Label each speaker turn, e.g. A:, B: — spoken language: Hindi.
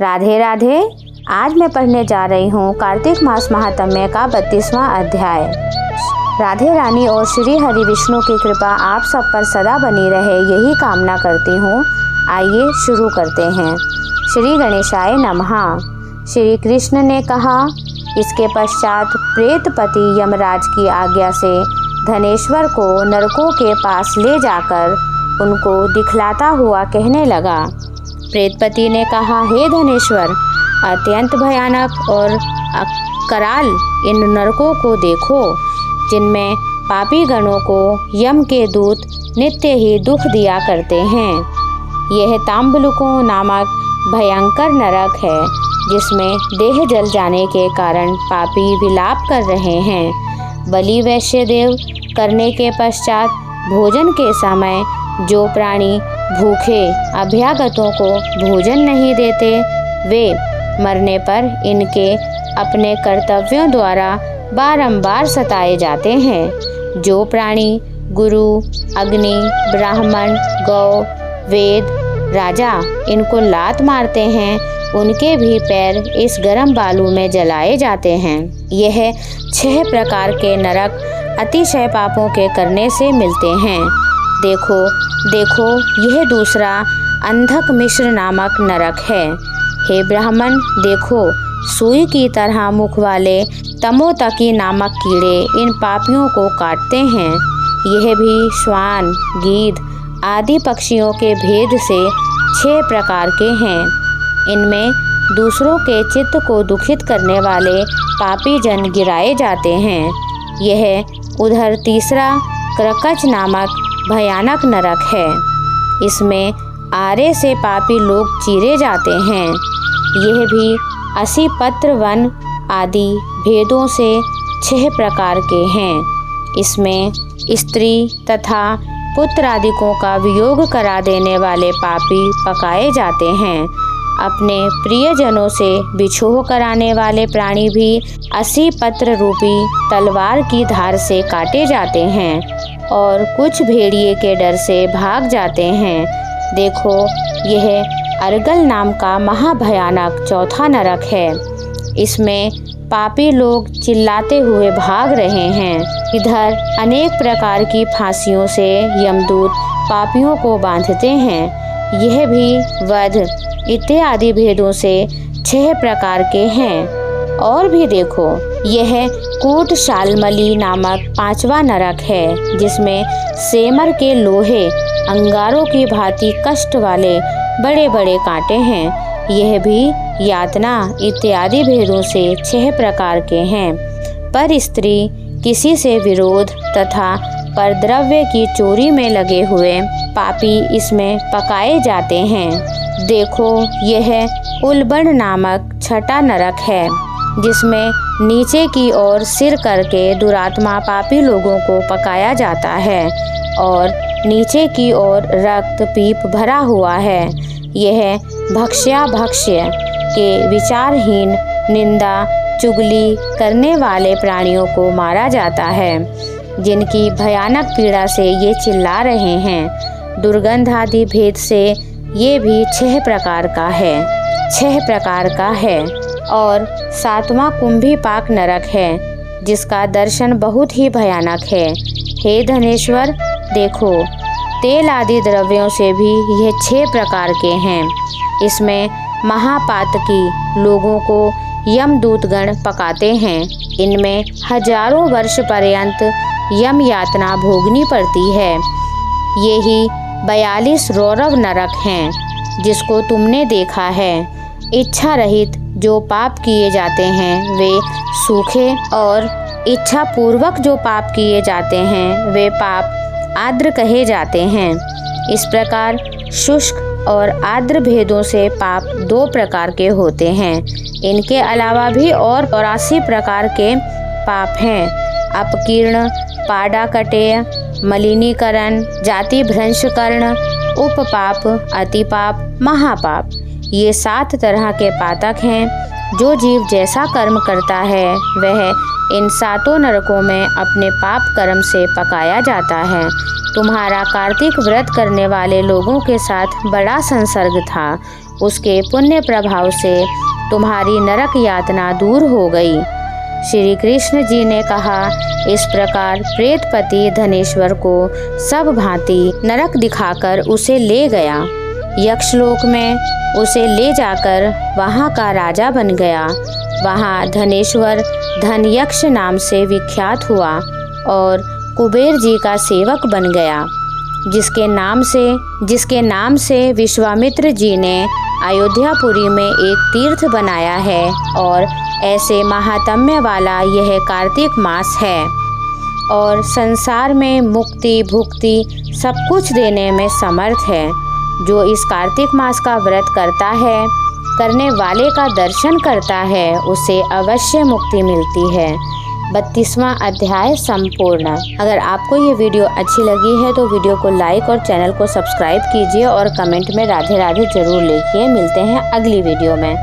A: राधे राधे। आज मैं पढ़ने जा रही हूँ कार्तिक मास महात्म्य का 32वां अध्याय। राधे रानी और श्री हरि विष्णु की कृपा आप सब पर सदा बनी रहे, यही कामना करती हूँ। आइए शुरू करते हैं। श्री गणेशाय नमः। श्री कृष्ण ने कहा। इसके पश्चात प्रेतपति यमराज की आज्ञा से धनेश्वर को नरकों के पास ले जाकर उनको दिखलाता हुआ कहने लगा। प्रेतपति ने कहा, हे धनेश्वर, अत्यंत भयानक और कराल इन नरकों को देखो, जिनमें पापी गणों को यम के दूत नित्य ही दुख दिया करते हैं। यह ताम्बलुकों नामक भयंकर नरक है, जिसमें देह जल जाने के कारण पापी विलाप कर रहे हैं। बलि वैश्य देव करने के पश्चात भोजन के समय जो प्राणी भूखे अभ्यागतों को भोजन नहीं देते, वे मरने पर इनके अपने कर्तव्यों द्वारा बारंबार सताए जाते हैं। जो प्राणी गुरु, अग्नि, ब्राह्मण, गौ, वेद, राजा इनको लात मारते हैं, उनके भी पैर इस गर्म बालू में जलाए जाते हैं। यह 6 प्रकार के नरक अतिशय पापों के करने से मिलते हैं। देखो देखो, यह दूसरा अंधक मिश्र नामक नरक है। हे ब्राह्मण, देखो, सुई की तरह मुख वाले तमोतकी नामक कीड़े इन पापियों को काटते हैं। यह भी श्वान, गीध आदि पक्षियों के भेद से 6 प्रकार के हैं। इनमें दूसरों के चित्त को दुखित करने वाले पापी जन गिराए जाते हैं। यह उधर तीसरा क्रकच नामक भयानक नरक है। इसमें आरे से पापी लोग चीरे जाते हैं। यह भी 80 पत्र वन आदि भेदों से 6 प्रकार के हैं। इसमें स्त्री तथा पुत्र आदिकों का वियोग करा देने वाले पापी पकाए जाते हैं। अपने प्रियजनों से बिछोह कराने वाले प्राणी भी 80 पत्र रूपी तलवार की धार से काटे जाते हैं और कुछ भेड़िए के डर से भाग जाते हैं। देखो, यह अर्गल नाम का महाभयानक चौथा नरक है। इसमें पापी लोग चिल्लाते हुए भाग रहे हैं। इधर अनेक प्रकार की फांसियों से यमदूत पापियों को बांधते हैं। यह भी वध इत्यादि भेदों से 6 प्रकार के हैं। और भी देखो, यह कूट शालमली नामक 5वां नरक है, जिसमें सेमर के लोहे अंगारों की भांति कष्ट वाले बड़े बड़े कांटे हैं। यह भी यातना इत्यादि भेदों से 6 प्रकार के हैं। पर स्त्री किसी से विरोध तथा परद्रव्य की चोरी में लगे हुए पापी इसमें पकाए जाते हैं। देखो, यह उल्बण नामक 6ठा नरक है, जिसमें नीचे की ओर सिर करके दुरात्मा पापी लोगों को पकाया जाता है और नीचे की ओर रक्त पीप भरा हुआ है। यह भक्ष्य के विचारहीन निंदा चुगली करने वाले प्राणियों को मारा जाता है, जिनकी भयानक पीड़ा से ये चिल्ला रहे हैं। दुर्गंध आदि भेद से ये भी 6 प्रकार का है। और 7वां कुंभीपाक नरक है, जिसका दर्शन बहुत ही भयानक है। हे धनेश्वर, देखो, तेल आदि द्रव्यों से भी यह 6 प्रकार के हैं। इसमें महापातकी लोगों को यमदूतगण पकाते हैं। इनमें हजारों वर्ष पर्यंत यम यातना भोगनी पड़ती है। ये ही 42 रौरव नरक हैं, जिसको तुमने देखा है। इच्छा रहित जो पाप किए जाते हैं वे सूखे, और इच्छा पूर्वक जो पाप किए जाते हैं वे पाप आर्द्र कहे जाते हैं। इस प्रकार शुष्क और आर्द्र भेदों से पाप 2 प्रकार के होते हैं। इनके अलावा भी और 84 प्रकार के पाप हैं। अपकीर्ण, पाडाकटेय, मलिनीकरण, जाति भ्रंशकरण, उपपाप, अतिपाप, महापाप, ये 7 तरह के पातक हैं। जो जीव जैसा कर्म करता है वह इन 7 नरकों में अपने पाप कर्म से पकाया जाता है। तुम्हारा कार्तिक व्रत करने वाले लोगों के साथ बड़ा संसर्ग था। उसके पुण्य प्रभाव से तुम्हारी नरक यातना दूर हो गई। श्री कृष्ण जी ने कहा, इस प्रकार प्रेतपति धनेश्वर को सब भांति नरक दिखाकर उसे ले गया। यक्षलोक में उसे ले जाकर वहाँ का राजा बन गया। वहाँ धनेश्वर धनयक्ष नाम से विख्यात हुआ और कुबेर जी का सेवक बन गया, जिसके नाम से विश्वामित्र जी ने अयोध्यापुरी में एक तीर्थ बनाया है और ऐसे महात्म्य वाला यह कार्तिक मास है और संसार में मुक्ति भुक्ति सब कुछ देने में समर्थ है। जो इस कार्तिक मास का व्रत करता है, करने वाले का दर्शन करता है, उसे अवश्य मुक्ति मिलती है। 32वां अध्याय संपूर्ण। अगर आपको ये वीडियो अच्छी लगी है तो वीडियो को लाइक और चैनल को सब्सक्राइब कीजिए और कमेंट में राधे राधे जरूर लिखिए। मिलते हैं अगली वीडियो में।